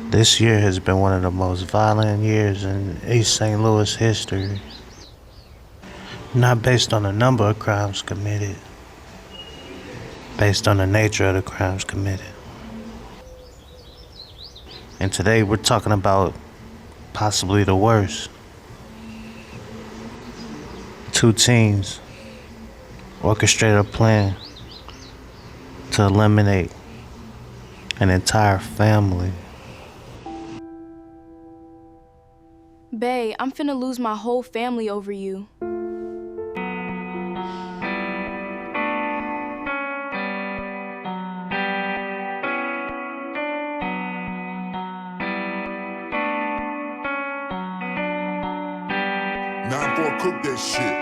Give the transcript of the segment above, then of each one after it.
This year has been one of the most violent years in East St. Louis history. Not based on the number of crimes committed, based on the nature of the crimes committed. And today we're talking about possibly the worst. Two teams orchestrated a plan to eliminate an entire family. Bae, I'm finna lose my whole family over you. Cook that shit.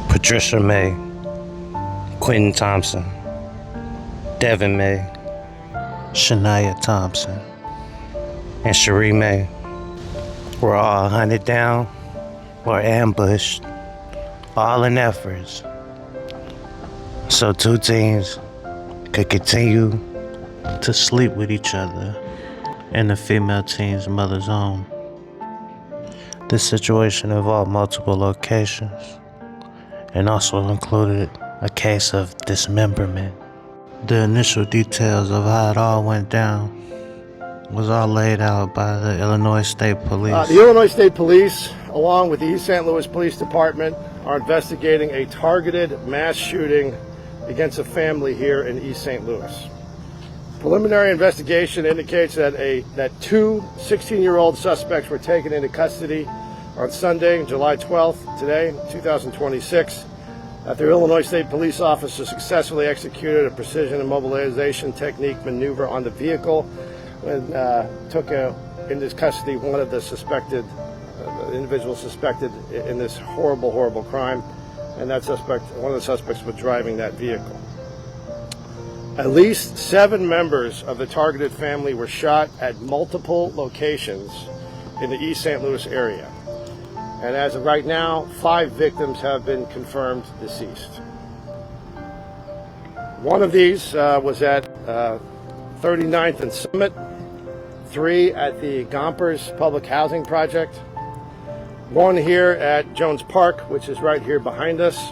Patricia May, Quentin Thompson, Devin May, Shania Thompson, and Cherie May were all hunted down or ambushed, all in efforts so two teams could continue to sleep with each other in the female team's mother's home. This situation involved multiple locations and also included a case of dismemberment. The initial details of how it all went down was all laid out by the Illinois State Police. The Illinois State Police, along with the East St. Louis Police Department, are investigating a targeted mass shooting against a family here in East St. Louis. Preliminary investigation indicates that two 16-year-old suspects were taken into custody on Sunday, July 12th, today, 2026, after Illinois State Police officers successfully executed a precision immobilization technique maneuver on the vehicle and took into custody one of the suspected individuals suspected in this horrible, horrible crime, and one of the suspects was driving that vehicle. At least 7 members of the targeted family were shot at multiple locations in the East St. Louis area. And as of right now, 5 victims have been confirmed deceased. One of these was at 39th and Summit, 3 at the Gompers Public Housing Project, 1 here at Jones Park, which is right here behind us.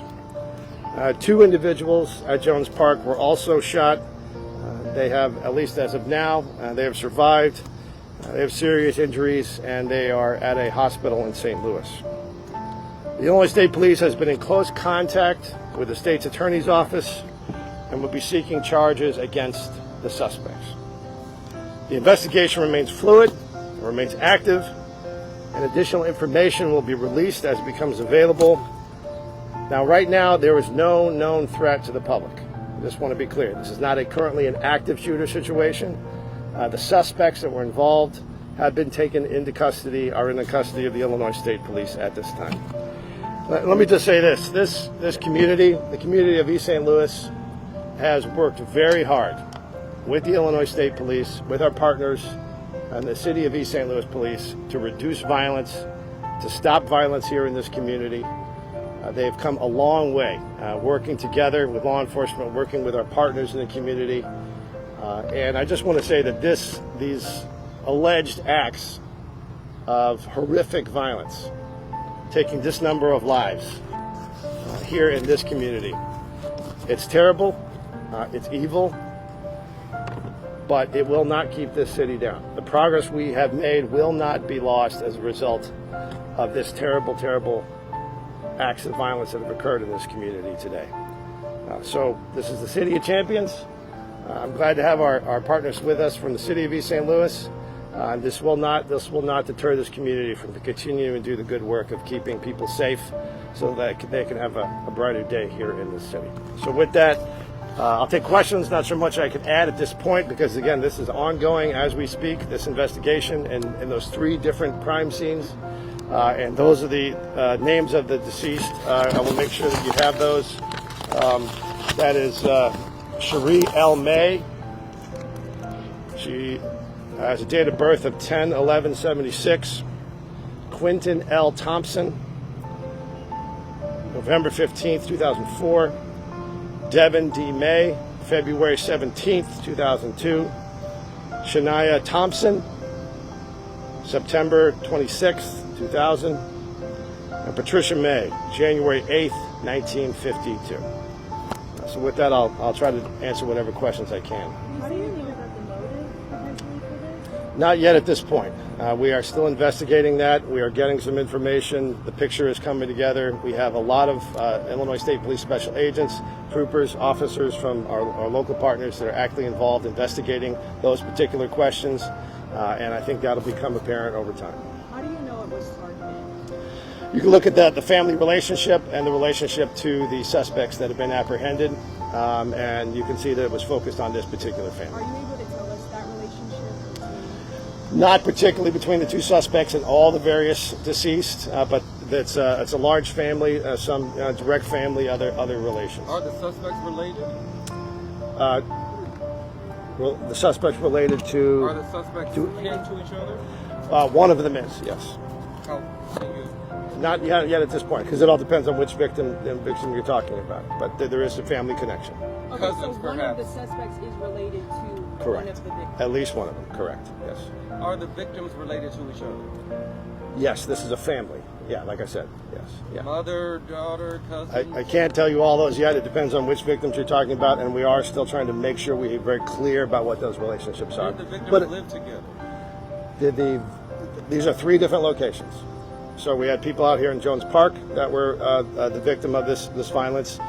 2 individuals at Jones Park were also shot. They have, at least as of now, they have survived. They have serious injuries, and they are at a hospital in St. Louis. The Illinois State Police has been in close contact with the state's attorney's office and will be seeking charges against the suspects. The investigation remains fluid, remains active, and additional information will be released as it becomes available. Now, right now, there is no known threat to the public. I just want to be clear. This is not currently an active shooter situation. The suspects that were involved have been taken into custody, are in the custody of the Illinois State Police at this time. Let me just say this. This community, the community of East St. Louis, has worked very hard with the Illinois State Police, with our partners, and the City of East St. Louis Police to reduce violence, to stop violence here in this community. They've come a long way, working together with law enforcement, working with our partners in the community. And I just want to say that these alleged acts of horrific violence, taking this number of lives here in this community, it's terrible, it's evil, but it will not keep this city down. The progress we have made will not be lost as a result of this terrible, terrible acts of violence that have occurred in this community today. So this is the City of Champions. I'm glad to have our partners with us from the City of East St. Louis. This will not deter this community from continuing to do the good work of keeping people safe so that they can have a brighter day here in this city. So with that, I'll take questions. Not so much I can add at this point because, again, this is ongoing as we speak, this investigation in those 3 different crime scenes. And those are the names of the deceased. I will make sure that you have those. That is Cherie L. May. She has a date of birth of 10/11/76. Quentin L. Thompson, November 15th, 2004. Devin D. May, February 17th, 2002. Shania Thompson, September 26th, 2000. And Patricia May, January 8th, 1952. So with that, I'll try to answer whatever questions I can. How do you know about the motive potentially for this? Not yet at this point. We are still investigating that. We are getting some information. The picture is coming together. We have a lot of Illinois State Police special agents, troopers, officers from our local partners that are actively involved investigating those particular questions. And I think that'll become apparent over time. How do you know it was targeted? You can look at the family relationship and the relationship to the suspects that have been apprehended. And you can see that it was focused on this particular family. Are you able to tell us that relationship? Not particularly between the two suspects and all the various deceased, but it's a large family, some direct family, other relations. Are the suspects related? Well, the suspects related Are to the suspects related to each other? one of them is, yes. How can you? Not yet at this point, because it all depends on which victim you're talking about. But there is a family connection. Okay, Cousins, so one of perhaps. the suspects is related to one Correct. of the victims. At least one of them, correct, yes. Are the victims related to each other? Yes, this is a family. Yeah, like I said, yes. Yeah. Mother, daughter, cousin? I can't tell you all those yet. It depends on which victims you're talking about, and we are still trying to make sure we're very clear about what those relationships are. Did the victims But live together? these are three different locations. So we had people out here in Jones Park that were the victim of this violence.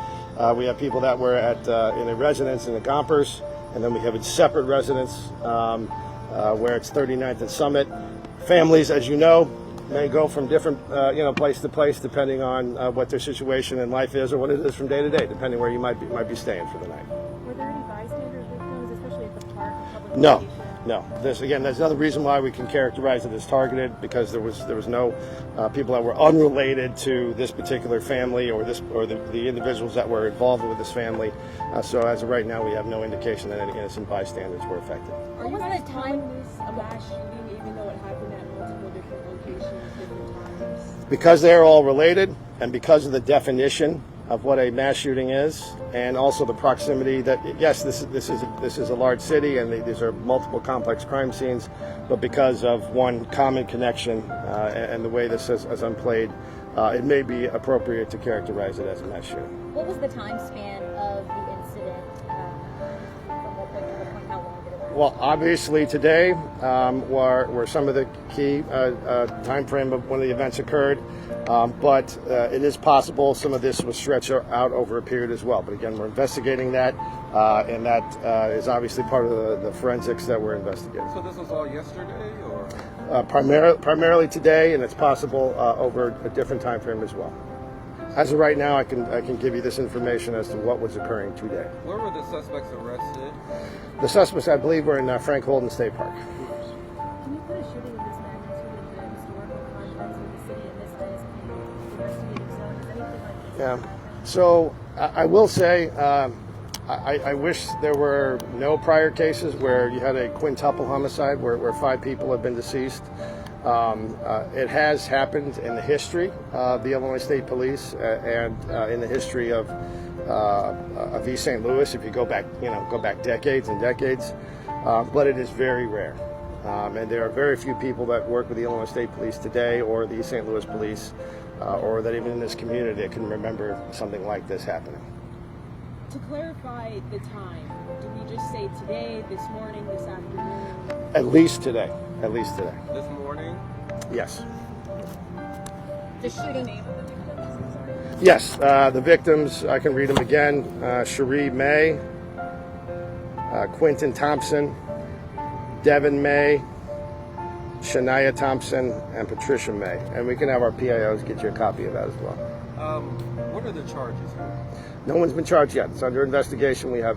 We have people that were in a residence in the Gompers, and then we have a separate residence where it's 39th and Summit. Families, as you know, may go from different place to place depending on what their situation in life is or what it is from day to day, depending where you might be staying for the night. Were there any bystander victims, especially at the park? Public No. location? No, there's another reason why we can characterize it as targeted, because there was no people that were unrelated to this particular family or the individuals that were involved with this family. So as of right now, we have no indication that any innocent bystanders were affected. Are you guys calling this a mass shooting, even though it happened at multiple different locations, different times? Because they're all related, and because of the definition of what a mass shooting is, and also the proximity that, yes, this is a large city, and these are multiple complex crime scenes, but because of one common connection and the way this is unplayed, it may be appropriate to characterize it as a mass shooting. What was the time span of the incident? From what point to what point? How long did it last? Well, obviously today were some of the key time frame of when the events occurred, but it is possible some of this was stretched out over a period as well. But again, we're investigating that, and that is obviously part of the forensics that we're investigating. So this was all yesterday, or? Primarily today, and it's possible over a different time frame as well. As of right now, I can give you this information as to what was occurring today. Where were the suspects arrested? The suspects, I believe, were in Frank Holden State Park. Can you put a shooting of this magnitude in the historical context of the city and this investigative zone? Is anything like this? Yeah. So I will say, I wish there were no prior cases where you had a quintuple homicide where 5 people have been deceased. It has happened in the history of the Illinois State Police and in the history of East St. Louis. If you go back decades and decades, but it is very rare. And there are very few people that work with the Illinois State Police today, or the East St. Louis Police, or that even in this community that can remember something like this happening. To clarify the time, do we just say today, this morning, this afternoon? At least today. At least today. This morning? Yes. The shooting. Yes. The victims, I can read them again. Cherie May, Quentin Thompson, Devin May, Shania Thompson, and Patricia May. And we can have our PIOs get you a copy of that as well. What are the charges here? No one's been charged yet. It's under investigation. We have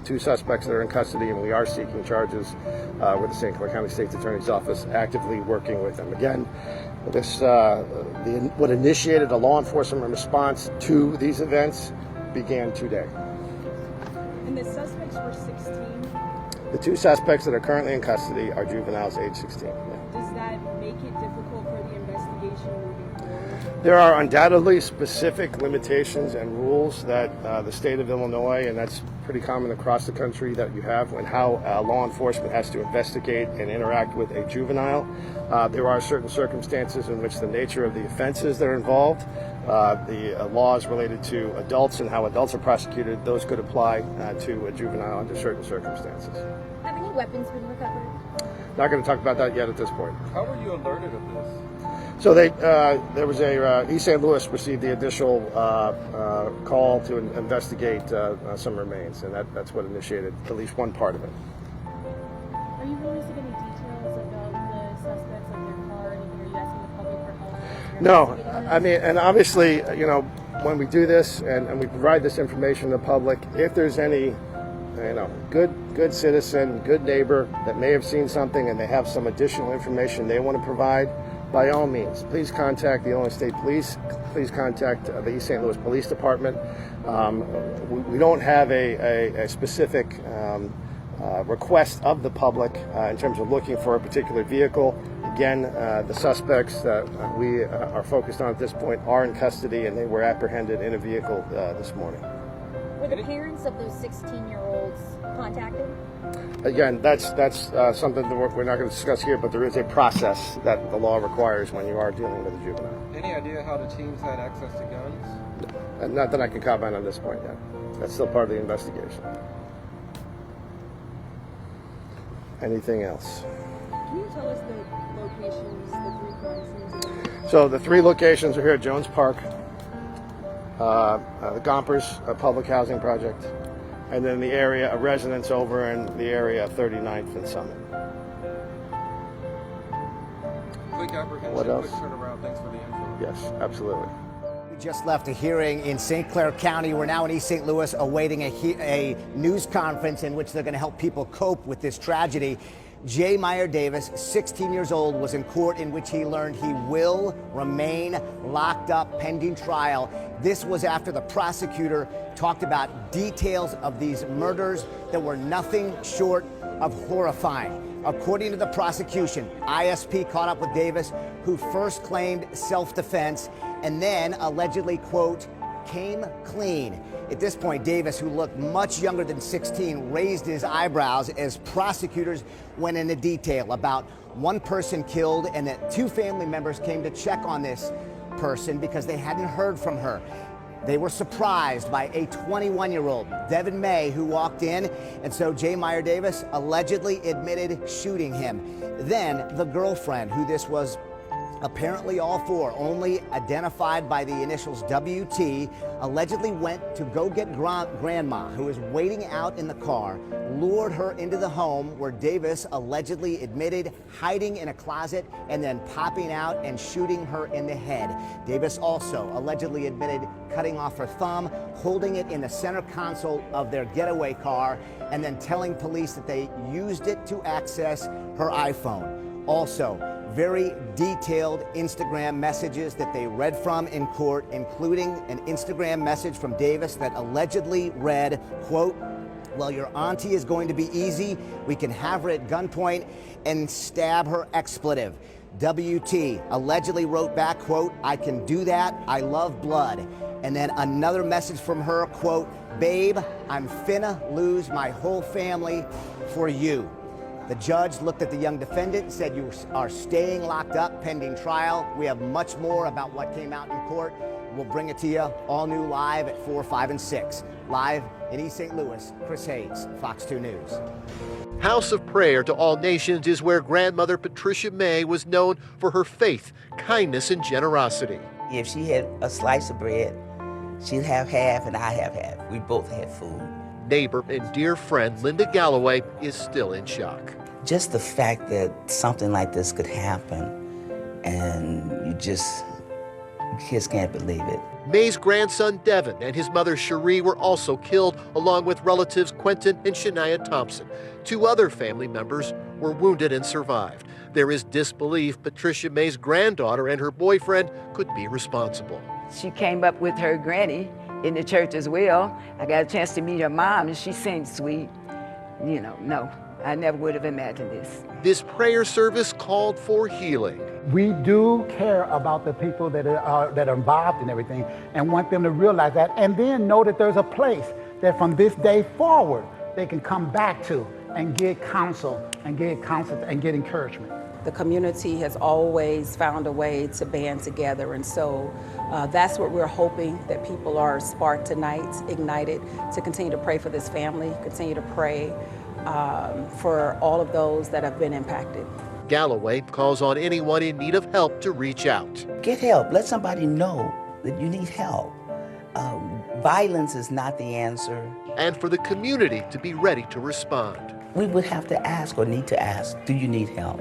2 suspects that are in custody, and we are seeking charges with the St. Clair County State's Attorney's Office, actively working with them. Again, this what initiated a law enforcement response to these events began today. And the suspects were 16. The 2 suspects that are currently in custody are juveniles age 16. Yeah. Does that make make it difficult for the investigation moving forward? There are undoubtedly specific limitations and rules that the state of Illinois, and that's pretty common across the country, that you have when how law enforcement has to investigate and interact with a juvenile. There are certain circumstances in which the nature of the offenses that are involved, the laws related to adults and how adults are prosecuted, those could apply to a juvenile under certain circumstances. Have any weapons been recovered? Not going to talk about that yet at this point. How were you alerted of this? So there was East St. Louis received the initial call to investigate some remains, and that's what initiated at least one part of it. Are you releasing any details about the suspects, like their car, anything? Are you asking the public for help? As you're No, investigating I this? mean, and obviously, when we do this and we provide this information to the public, if there's any, good citizen, good neighbor that may have seen something and they have some additional information they want to provide, by all means, please contact the Illinois State Police. Please contact the East St. Louis Police Department. We don't have a specific request of the public in terms of looking for a particular vehicle. Again, the suspects that we are focused on at this point are in custody, and they were apprehended in a vehicle this morning. Were the parents of those 16-year-olds contacted? Again, that's something that we're not going to discuss here, but there is a process that the law requires when you are dealing with a juvenile. Any idea how the teens had access to guns? And not that I can comment on this point yet. That's still part of the investigation. Anything else? Can you tell us the locations, the 3 crime scenes again? So the 3 locations are here at Jones Park, the Gompers public housing project, and then the area, a residence over in the area of 39th and Summit. Quick apprehension, What else? quick turnaround. Thanks for the info. Yes, absolutely. We just left a hearing in St. Clair County. We're now in East St. Louis awaiting a news conference in which they're going to help people cope with this tragedy. Jay Meyer Davis, 16 years old, was in court in which he learned he will remain locked up pending trial. This was after the prosecutor talked about details of these murders that were nothing short of horrifying. According to the prosecution, ISP caught up with Davis, who first claimed self-defense and then allegedly, quote, came clean. At this point, Davis, who looked much younger than 16, raised his eyebrows as prosecutors went into detail about one person killed and that 2 family members came to check on this person because they hadn't heard from her. They were surprised by a 21-year-old, Devin May, who walked in, and so Jay Meyer Davis allegedly admitted shooting him. Then the girlfriend, who this was apparently all for, only identified by the initials WT, allegedly went to go get grandma, who was waiting out in the car, lured her into the home where Davis allegedly admitted hiding in a closet and then popping out and shooting her in the head. Davis also allegedly admitted cutting off her thumb, holding it in the center console of their getaway car, and then telling police that they used it to access her iPhone. Also, very detailed Instagram messages that they read from in court, including an Instagram message from Davis that allegedly read, quote, well, your auntie is going to be easy. We can have her at gunpoint and stab her expletive. WT allegedly wrote back, quote, I can do that. I love blood. And then another message from her, quote, babe, I'm finna lose my whole family for you. The judge looked at the young defendant, said you are staying locked up pending trial. We have much more about what came out in court. We'll bring it to you all new live at 4, 5, and 6. Live in East St. Louis, Chris Hayes, Fox 2 News. House of Prayer to All Nations is where grandmother Patricia May was known for her faith, kindness, and generosity. If she had a slice of bread, she'd have half and I have half. We both had food. Neighbor and dear friend Linda Galloway is still in shock. Just the fact that something like this could happen and you just can't believe it. May's grandson Devin and his mother Cherie were also killed, along with relatives Quentin and Shania Thompson. 2 other family members were wounded and survived. There is disbelief Patricia May's granddaughter and her boyfriend could be responsible. She came up with her granny in the church as well. I got a chance to meet her mom, and she seemed sweet. No, I never would have imagined this. This prayer service called for healing. We do care about the people that are involved in everything and want them to realize that, and then know that there's a place that from this day forward they can come back to and get counsel and get encouragement. The community has always found a way to band together, and so that's what we're hoping, that people are sparked tonight, ignited to continue to pray for this family, continue to pray for all of those that have been impacted. Galloway calls on anyone in need of help to reach out. Get help. Let somebody know that you need help. Violence is not the answer. And for the community to be ready to respond. We would have to ask, or need to ask, do you need help?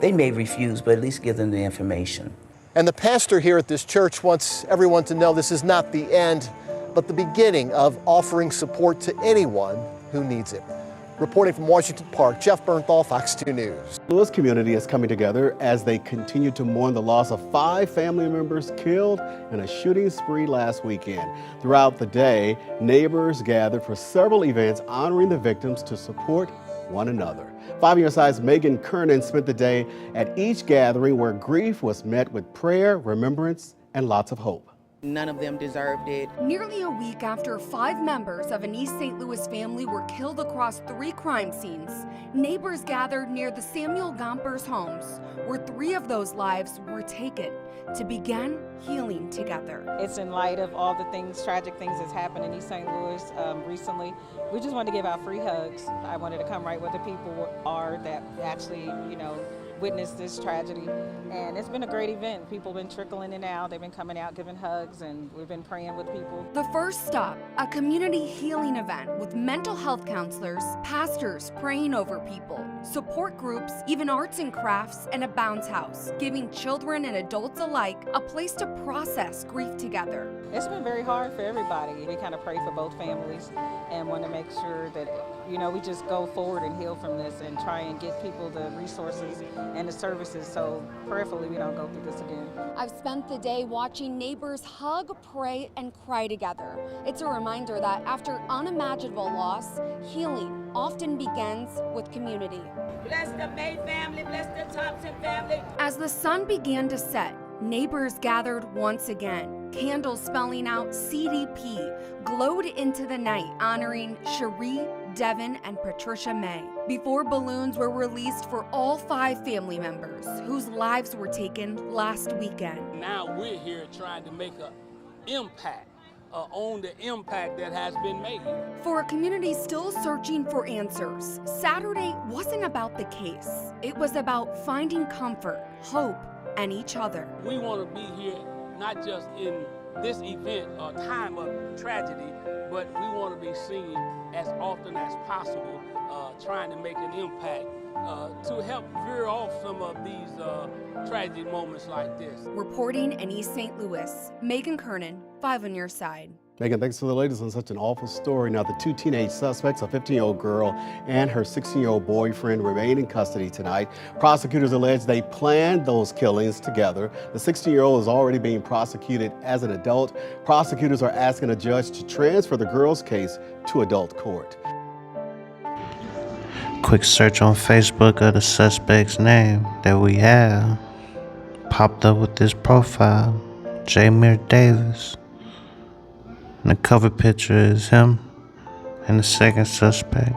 They may refuse, but at least give them the information. And the pastor here at this church wants everyone to know this is not the end, but the beginning of offering support to anyone who needs it. Reporting from Washington Park, Jeff Bernthal, Fox 2 News. The Lewis community is coming together as they continue to mourn the loss of 5 family members killed in a shooting spree last weekend. Throughout the day, neighbors gathered for several events honoring the victims to support one another. 5 on Your Side's Megan Kernan spent the day at each gathering where grief was met with prayer, remembrance, and lots of hope. None of them deserved it. Nearly a week after 5 members of an East St. Louis family were killed across 3 crime scenes, neighbors gathered near the Samuel Gompers' homes, where 3 of those lives were taken, to begin healing together. It's in light of all the tragic things that's happened in East St. Louis recently. We just wanted to give out free hugs. I wanted to come right where the people are that actually, witnessed this tragedy, and it's been a great event. People have been trickling in and out. They've been coming out giving hugs, and we've been praying with people. The first stop, a community healing event with mental health counselors, pastors praying over people, support groups, even arts and crafts, and a bounce house, giving children and adults alike a place to process grief together. It's been very hard for everybody. We kind of pray for both families and want to make sure that we just go forward and heal from this and try and get people the resources and the services, so prayerfully we don't go through this again. I've spent the day watching neighbors hug, pray, and cry together. It's a reminder that after unimaginable loss, healing often begins with community. Bless the May family, bless the Thompson family. As the sun began to set, neighbors gathered once again. Candles spelling out CDP glowed into the night, honoring Cherie, Devin, and Patricia May, before balloons were released for all 5 family members whose lives were taken last weekend. Now we're here trying to make an impact, on the impact that has been made. For a community still searching for answers, Saturday wasn't about the case. It was about finding comfort, hope, and each other. We want to be here not just in this event or time of tragedy, but we want to be seen as often as possible, trying to make an impact to help veer off some of these tragic moments like this. Reporting in East St. Louis, Megan Kernan, 5 on Your Side. Megan, thanks for the latest on such an awful story. Now, the 2 teenage suspects, a 15-year-old girl and her 16-year-old boyfriend, remain in custody tonight. Prosecutors allege they planned those killings together. The 16-year-old is already being prosecuted as an adult. Prosecutors are asking a judge to transfer the girl's case to adult court. Quick search on Facebook of the suspect's name that we have popped up with this profile, Jamir Davis. And the cover picture is him and the second suspect.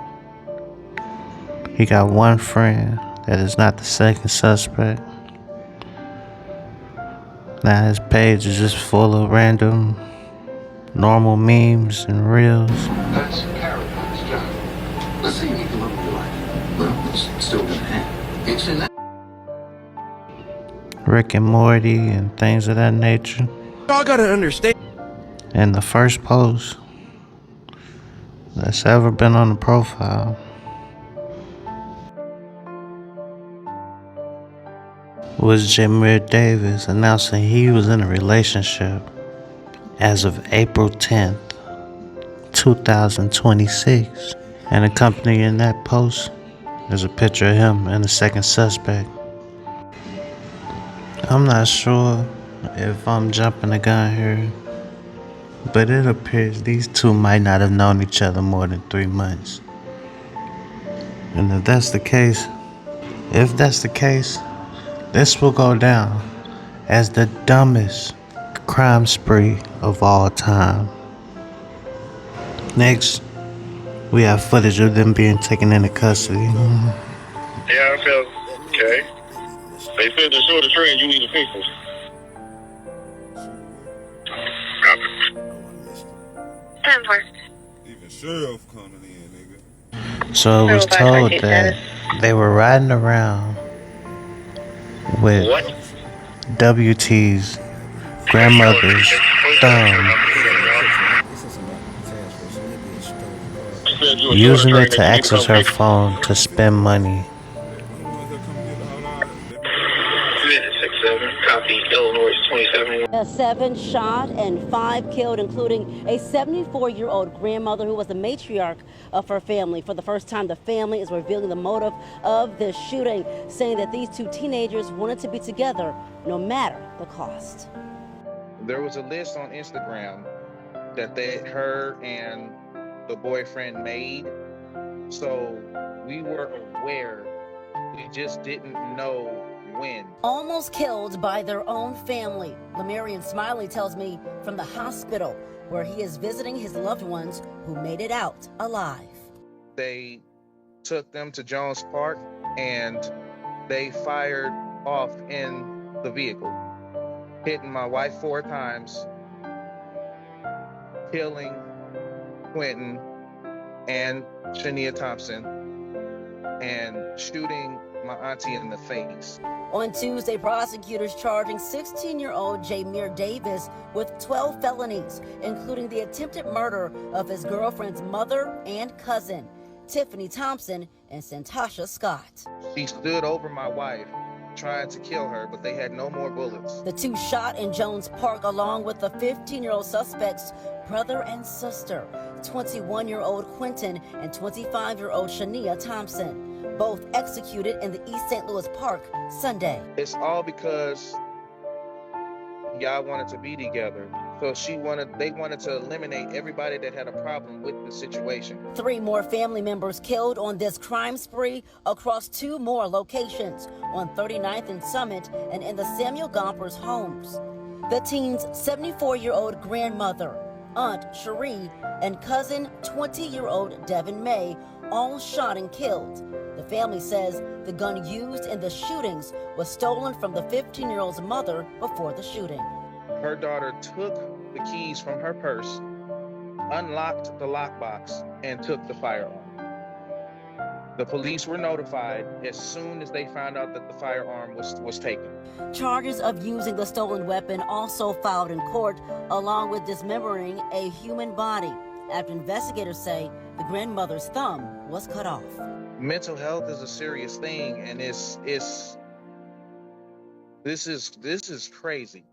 He got one friend that is not the second suspect. Now his page is just full of random, normal memes and reels. That's Caroline's job. Let's say you need the love of your life. Well, it's still gonna happen. It's in that. Rick and Morty and things of that nature. Y'all gotta understand. And the first post that's ever been on the profile was Jamir Davis announcing he was in a relationship as of April 10th, 2026. And accompanying that post is a picture of him and the second suspect. I'm not sure if I'm jumping the gun here, but it appears these two might not have known each other more than 3 months. And if that's the case, this will go down as the dumbest crime spree of all time. Next, we have footage of them being taken into custody. Yeah, I felt okay. They said to show the train, you need to fix it. Even sheriff coming in, nigga. So it was told that they were riding around with WT's grandmother's thumb, using it to access her phone to spend money. A 7 shot and 5 killed, including a 74-year-old grandmother who was the matriarch of her family. For the first time, the family is revealing the motive of this shooting, saying that these two teenagers wanted to be together no matter the cost. There was a list on Instagram that her and the boyfriend made, so we were aware, we just didn't know when. Almost killed by their own family. Lemarian Smiley tells me from the hospital where he is visiting his loved ones who made it out alive. They took them to Jones Park and they fired off in the vehicle, hitting my wife 4 times, killing Quentin and Shania Thompson, and shooting my auntie in the face. On Tuesday, prosecutors charging 16-year-old Jamir Davis with 12 felonies, including the attempted murder of his girlfriend's mother and cousin, Tiffany Thompson and Santasha Scott. She stood over my wife, trying to kill her, but they had no more bullets. The two shot in Jones Park along with the 15-year-old suspect's brother and sister, 21-year-old Quentin and 25-year-old Shania Thompson, both executed in the East St. Louis Park Sunday. It's all because y'all wanted to be together. So they wanted to eliminate everybody that had a problem with the situation. 3 more family members killed on this crime spree across 2 more locations, on 39th and Summit and in the Samuel Gompers homes. The teen's 74-year-old grandmother, Aunt Cherie, and cousin 20-year-old Devin May all shot and killed. The family says the gun used in the shootings was stolen from the 15-year-old's mother before the shooting. Her daughter took the keys from her purse, unlocked the lockbox, and took the firearm. The police were notified as soon as they found out that the firearm was taken. Charges of using the stolen weapon also filed in court, along with dismembering a human body, after investigators say the grandmother's thumb was cut off. Mental health is a serious thing, and this is crazy.